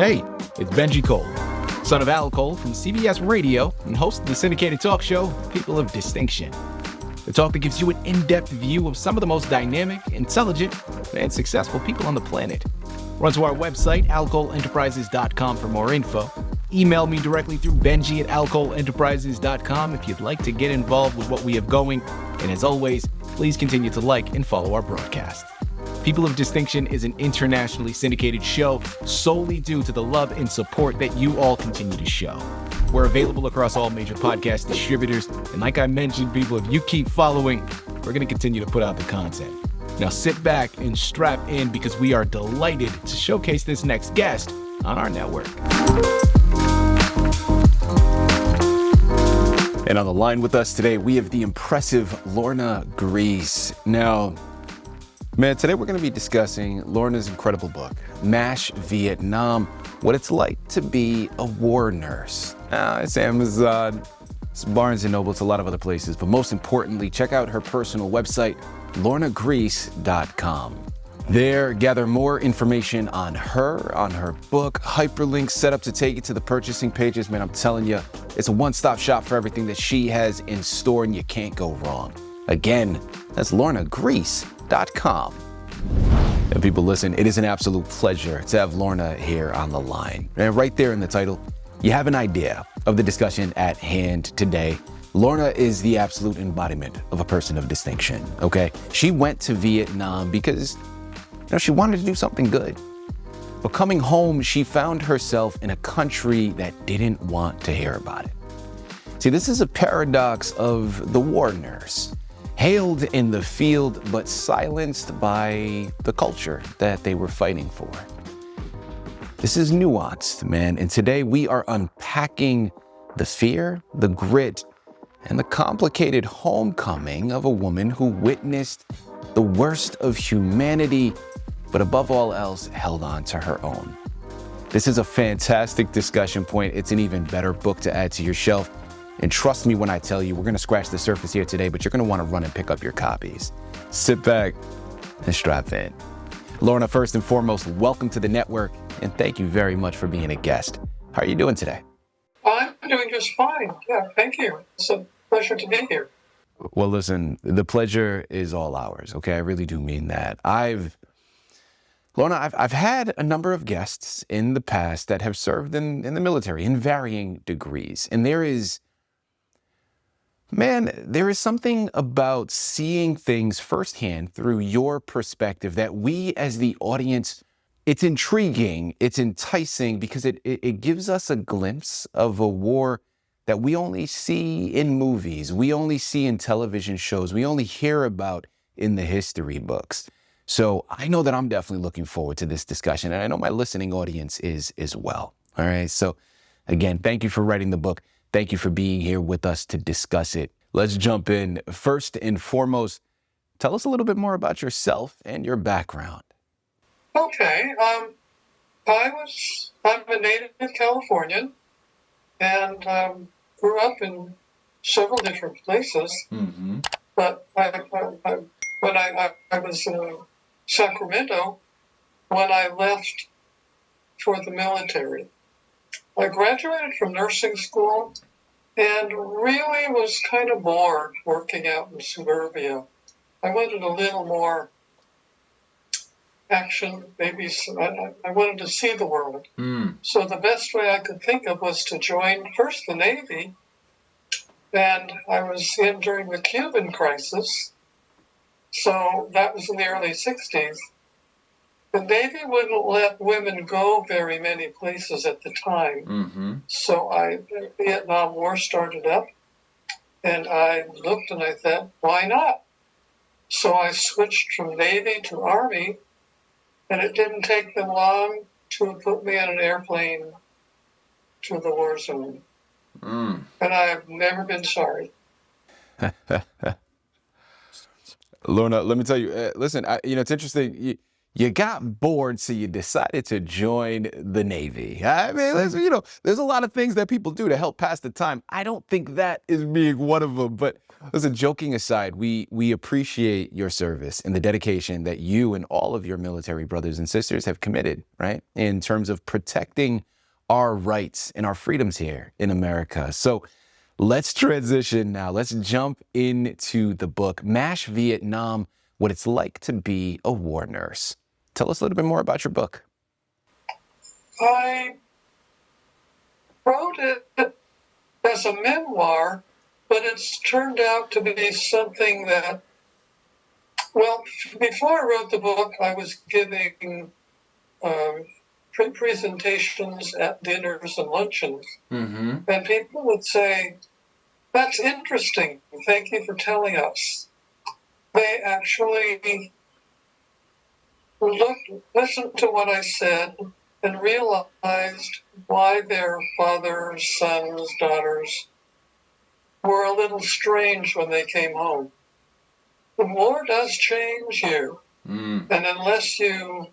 Hey, it's Benji Cole, son of Al Cole from CBS Radio and host of the syndicated talk show People of Distinction. The talk that gives you an in-depth view of some of the most dynamic, intelligent, and successful people on the planet. Run to our website, alcoleenterprises.com for more info. Email me directly through Benji at alcoleenterprises.com if you'd like to get involved with what we have going. And as always, please continue to like and follow our broadcast. People of Distinction is an internationally syndicated show solely due to the love and support that you all continue to show. We're available across all major podcast distributors, and like I mentioned, people, if you keep following, we're going to continue to put out the content. Now sit back and strap in because we are delighted to showcase this next guest on our network. And on the line with us today, we have the impressive Lorna Griess. Now, man, today we're going to be discussing Lorna's incredible book, MASH Vietnam, what it's like to be a war nurse. It's Amazon, it's Barnes & Noble, it's a lot of other places, but most importantly, check out her personal website, lornagriess.com. There, gather more information on her book, hyperlinks set up to take you to the purchasing pages. Man, I'm telling you, it's a one-stop shop for everything that she has in store, and you can't go wrong. Again, that's lornagriess.com. And people, listen, it is an absolute pleasure to have Lorna here on the line. And right there in the title, you have an idea of the discussion at hand today. Lorna is the absolute embodiment of a person of distinction, okay? She went to Vietnam because, she wanted to do something good. But coming home, she found herself in a country that didn't want to hear about it. See, this is a paradox of the war nurse. Hailed in the field, but silenced by the culture that they were fighting for. This is nuanced, man, and today we are unpacking the fear, the grit, and the complicated homecoming of a woman who witnessed the worst of humanity, but above all else, held on to her own. This is a fantastic discussion point. It's an even better book to add to your shelf. And trust me when I tell you, we're going to scratch the surface here today, but you're going to want to run and pick up your copies. Sit back and strap in. Lorna, first and foremost, welcome to the network, and thank you very much for being a guest. How are you doing today? I'm doing just fine. Yeah, thank you. It's a pleasure to be here. Well, listen, the pleasure is all ours, okay? I really do mean that. Lorna, I've had a number of guests in the past that have served in the military in varying degrees, and there is something about seeing things firsthand through your perspective that we as the audience, it's intriguing, it's enticing because it gives us a glimpse of a war that we only see in movies, we only see in television shows, we only hear about in the history books. So I know that I'm definitely looking forward to this discussion, and I know my listening audience is as well. All right, so again, thank you for writing the book. Thank you for being here with us to discuss it. Let's jump in. First and foremost, tell us a little bit more about yourself and your background. Okay. I'm a native Californian and grew up in several different places. Mm-hmm. But when I was in Sacramento, when I left for the military, I graduated from nursing school and really was kind of bored working out in suburbia. I wanted a little more action, maybe I wanted to see the world. So the best way I could think of was to join first the Navy, and I was in during the Cuban crisis, so that was in the early 60s. The Navy wouldn't let women go very many places at the time. Mm-hmm. So the Vietnam War started up, and I looked and I thought, why not? So I switched from Navy to Army, and it didn't take them long to put me on an airplane to the war zone. And I've never been sorry. Lorna, let me tell you, listen, it's interesting. You got bored, so you decided to join the Navy. I mean, there's a lot of things that people do to help pass the time. I don't think that is being one of them. But listen, joking aside, we appreciate your service and the dedication that you and all of your military brothers and sisters have committed, right, in terms of protecting our rights and our freedoms here in America. So let's transition now. Let's jump into the book, MASH Vietnam, What It's Like to Be a War Nurse. Tell us a little bit more about your book. I wrote it as a memoir, but it's turned out to be something that, well, before I wrote the book, I was giving presentations at dinners and luncheons. Mm-hmm. And people would say, "That's interesting. Thank you for telling us." They actually listened to what I said and realized why their fathers, sons, daughters were a little strange when they came home. The war does change you. And unless you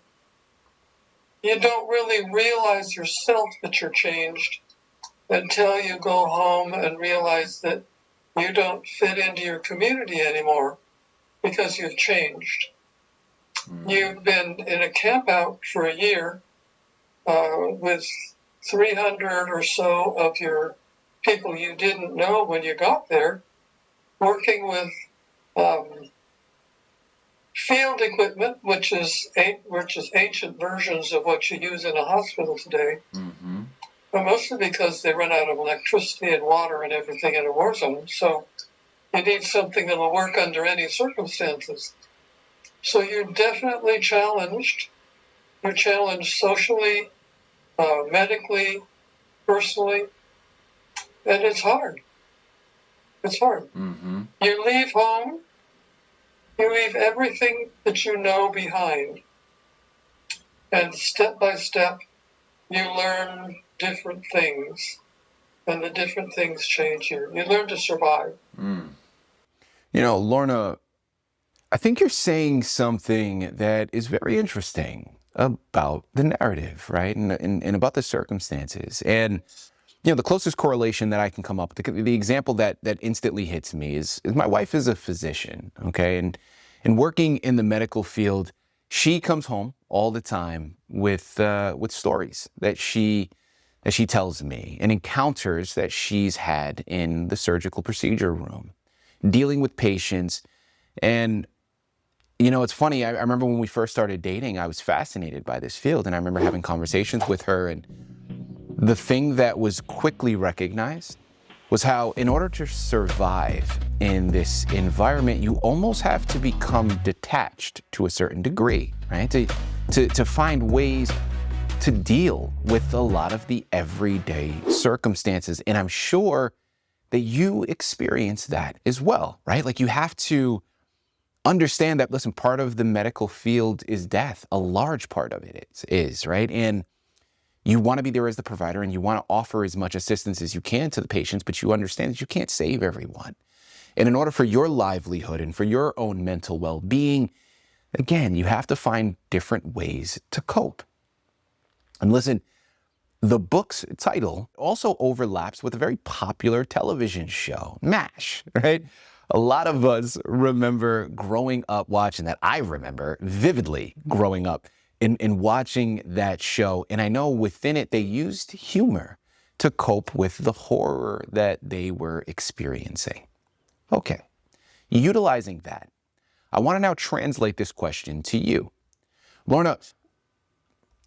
don't really realize yourself that you're changed until you go home and realize that you don't fit into your community anymore because you've changed. You've been in a camp out for a year with 300 or so of your people you didn't know when you got there, working with field equipment, which is ancient versions of what you use in a hospital today, but mostly because they run out of electricity and water and everything in a war zone. So you need something that will work under any circumstances. So you're definitely challenged. You're challenged socially, medically, personally, and it's hard. It's hard. Mm-hmm. You leave home, you leave everything that you know behind, and step by step, you learn different things, and the different things change you. You learn to survive. Lorna, I think you're saying something that is very interesting about the narrative, right? And about the circumstances. And, the closest correlation that I can come up with, the example that instantly hits me is my wife is a physician, okay? And working in the medical field, she comes home all the time with stories that she tells me and encounters that she's had in the surgical procedure room, dealing with patients. And it's funny. I remember when we first started dating, I was fascinated by this field. And I remember having conversations with her. And the thing that was quickly recognized was how, in order to survive in this environment, you almost have to become detached to a certain degree, right? To find ways to deal with a lot of the everyday circumstances. And I'm sure that you experience that as well, right? Like, you have to understand that, listen, part of the medical field is death. A large part of it is, right? And you want to be there as the provider, and you want to offer as much assistance as you can to the patients, but you understand that you can't save everyone. And in order for your livelihood and for your own mental well-being, again, you have to find different ways to cope. And listen, the book's title also overlaps with a very popular television show, MASH, right? A lot of us remember growing up watching that. I remember vividly growing up in watching that show. And I know within it, they used humor to cope with the horror that they were experiencing. Okay, utilizing that, I want to now translate this question to you. Lorna,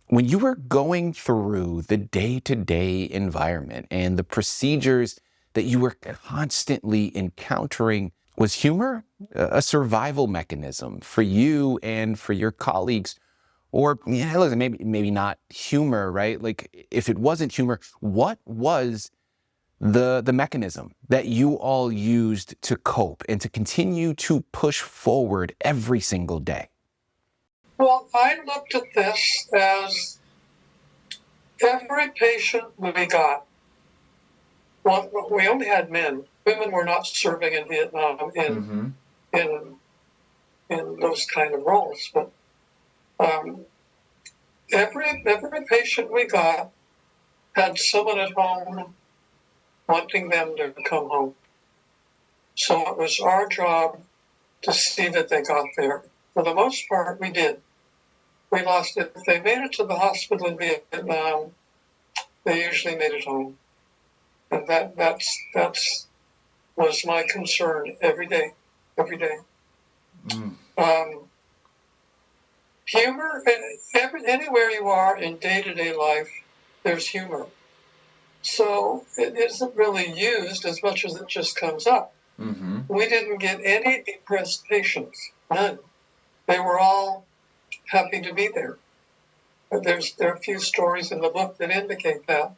when you were going through the day-to-day environment and the procedures that you were constantly encountering, was humor a survival mechanism for you and for your colleagues? Or, listen, maybe not humor, right? Like, if it wasn't humor, what was the mechanism that you all used to cope and to continue to push forward every single day? Well, I looked at this as every patient we got. Well, we only had men. Women were not serving in Vietnam in those kind of roles. But Um, every patient we got had someone at home wanting them to come home. So it was our job to see that they got there. For the most part, we did. We lost it. If they made it to the hospital in Vietnam, they usually made it home. And that's was my concern every day, every day. Humor, anywhere you are in day-to-day life, there's humor. So it isn't really used as much as it just comes up. We didn't get any depressed patients, none. They were all happy to be there. There are a few stories in the book that indicate that.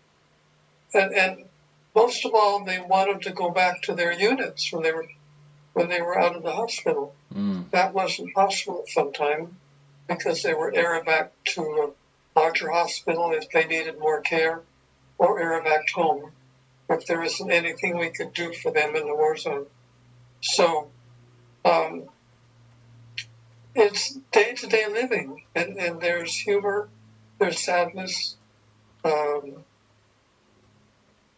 And most of all, they wanted to go back to their units when they were out of the hospital. That wasn't possible sometimes because they were airevac'd to a larger hospital if they needed more care, or airevac'd home if there isn't anything we could do for them in the war zone. So it's day-to-day living, and there's humor, there's sadness,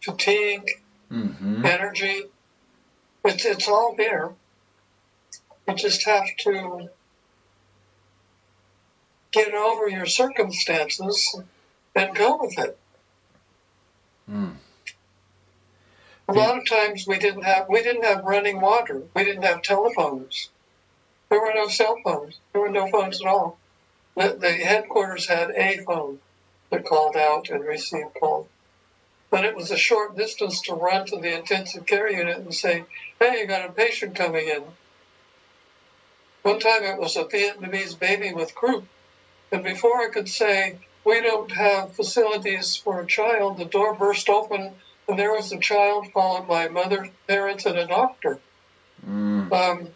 fatigue, energy. It's all there. You just have to get over your circumstances and go with it. A lot of times we didn't have running water. We didn't have telephones. There were no cell phones. There were no phones at all. The headquarters had a phone that called out and received calls. But it was a short distance to run to the intensive care unit and say, hey, you got a patient coming in. One time it was a Vietnamese baby with croup. And before I could say, we don't have facilities for a child, the door burst open and there was a child followed by mother, parents, and a doctor. You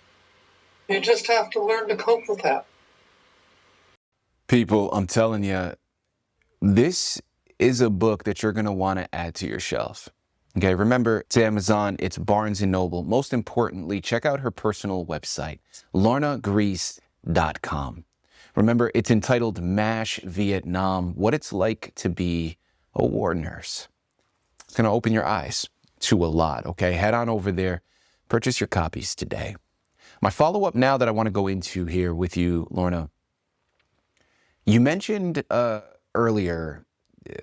just have to learn to cope with that. People, I'm telling you, this is a book that you're going to want to add to your shelf. Okay, remember, it's Amazon, it's Barnes & Noble. Most importantly, check out her personal website, lornagriess.com. Remember, it's entitled MASH Vietnam, What It's Like to Be a War Nurse. It's going to open your eyes to a lot, okay? Head on over there, purchase your copies today. My follow-up now that I want to go into here with you, Lorna, you mentioned earlier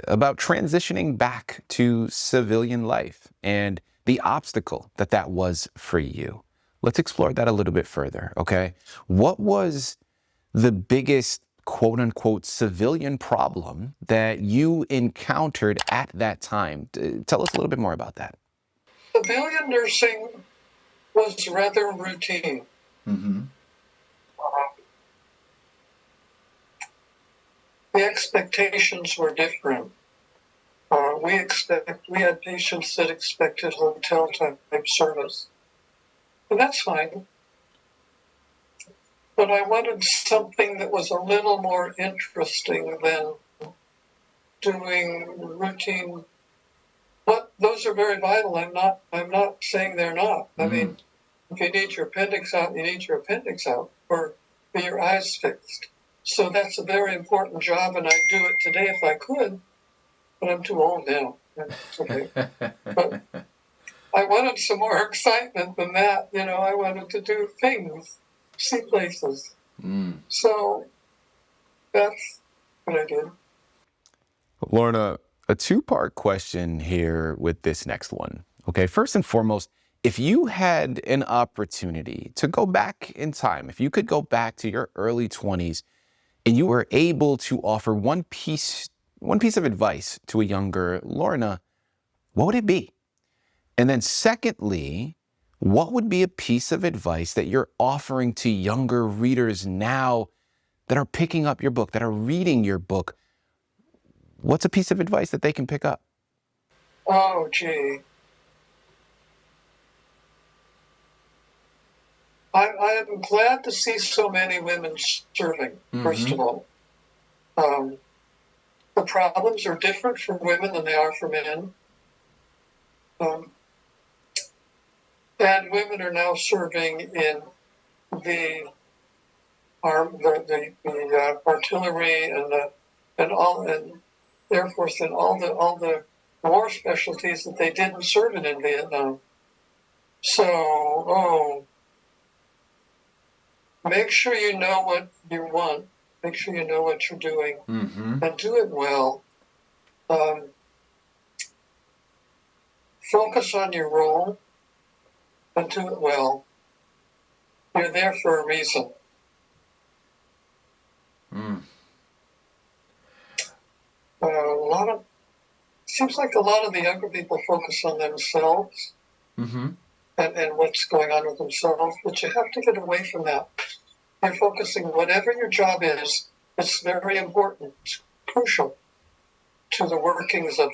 about transitioning back to civilian life and the obstacle that was for you. Let's explore that a little bit further, okay? What was the biggest quote-unquote civilian problem that you encountered at that time? Tell us a little bit more about that. Civilian nursing was rather routine. The expectations were different. We had patients that expected hotel type service, and that's fine. But I wanted something that was a little more interesting than doing routine. But those are very vital. I'm not saying they're not. I mean, if you need your appendix out, you need your appendix out, or your eyes fixed. So that's a very important job, and I'd do it today if I could. But I'm too old now. Okay. But I wanted some more excitement than that. You know, I wanted to do things, see places. So that's what I did. Lorna, a two-part question here with this next one. Okay, first and foremost, if you had an opportunity to go back in time, if you could go back to your early 20s and you were able to offer one piece of advice to a younger Lorna, what would it be? And then secondly, what would be a piece of advice that you're offering to younger readers now that are picking up your book, that are reading your book? What's a piece of advice that they can pick up? Oh, gee. I am glad to see so many women serving, first of all. The problems are different for women than they are for men. And women are now serving in the the artillery and Air Force and all the war specialties that they didn't serve in Vietnam. So, make sure you know what you want. Make sure you know what you're doing, and do it well. Focus on your role and do it well. You're there for a reason. Seems like a lot of the younger people focus on themselves and what's going on with themselves, but you have to get away from that. You're focusing, whatever your job is, it's very important, it's crucial to the workings of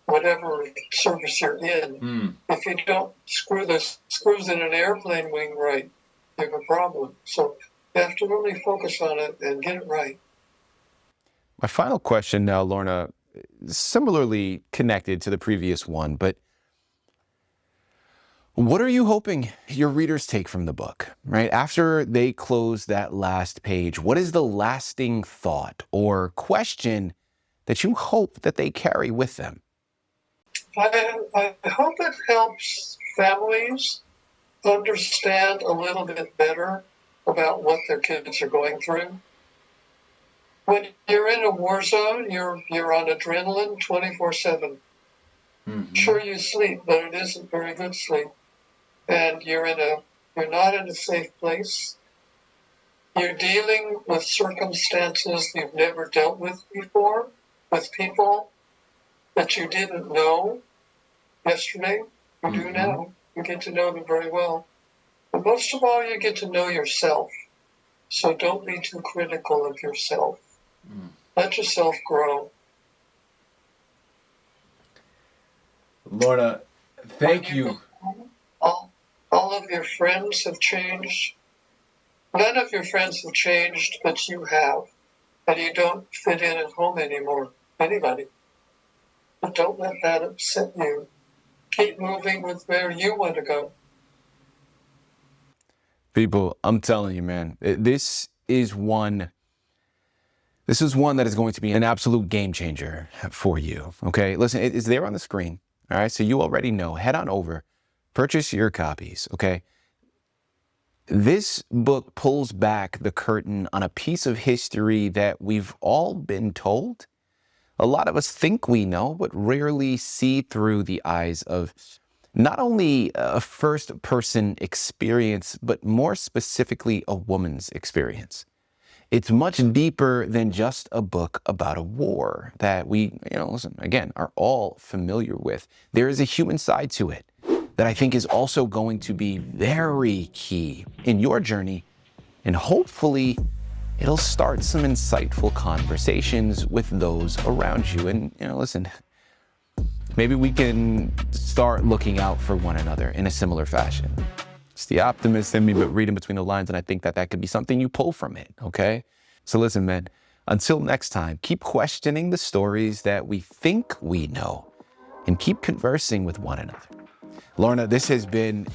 whatever service you're in. If you don't screw the screws in an airplane wing right, you have a problem. So you have to really focus on it and get it right. My final question now, Lorna, similarly connected to the previous one, but what are you hoping your readers take from the book, right? After they close that last page, what is the lasting thought or question that you hope that they carry with them? I hope it helps families understand a little bit better about what their kids are going through. When you're in a war zone, you're on adrenaline 24/7. Sure, you sleep, but it isn't very good sleep. And you're not in a safe place. You're dealing with circumstances you've never dealt with before, with people that you didn't know yesterday. You do now. You get to know them very well. But most of all, you get to know yourself. So don't be too critical of yourself. Let yourself grow. Lorna, thank you. All of your friends have changed. None of your friends have changed, but you have. And you don't fit in at home anymore. Anybody. But don't let that upset you. Keep moving with where you want to go. People, I'm telling you, man, this is one that is going to be an absolute game changer for you, okay? Listen, it is there on the screen, all right? So you already know. Head on over, purchase your copies, okay? This book pulls back the curtain on a piece of history that we've all been told. A lot of us think we know, but rarely see through the eyes of not only a first-person experience, but more specifically a woman's experience. It's much deeper than just a book about a war that we, listen, again, are all familiar with. There is a human side to it that I think is also going to be very key in your journey, and hopefully it'll start some insightful conversations with those around you. And, listen, maybe we can start looking out for one another in a similar fashion. It's the optimist in me, but reading between the lines, and I think that could be something you pull from it, okay? So listen, man, until next time, keep questioning the stories that we think we know and keep conversing with one another. Lorna, this has been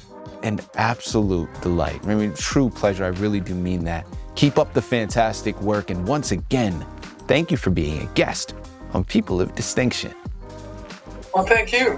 an absolute delight. I mean, true pleasure. I really do mean that. Keep up the fantastic work. And once again, thank you for being a guest on People of Distinction. Well, thank you.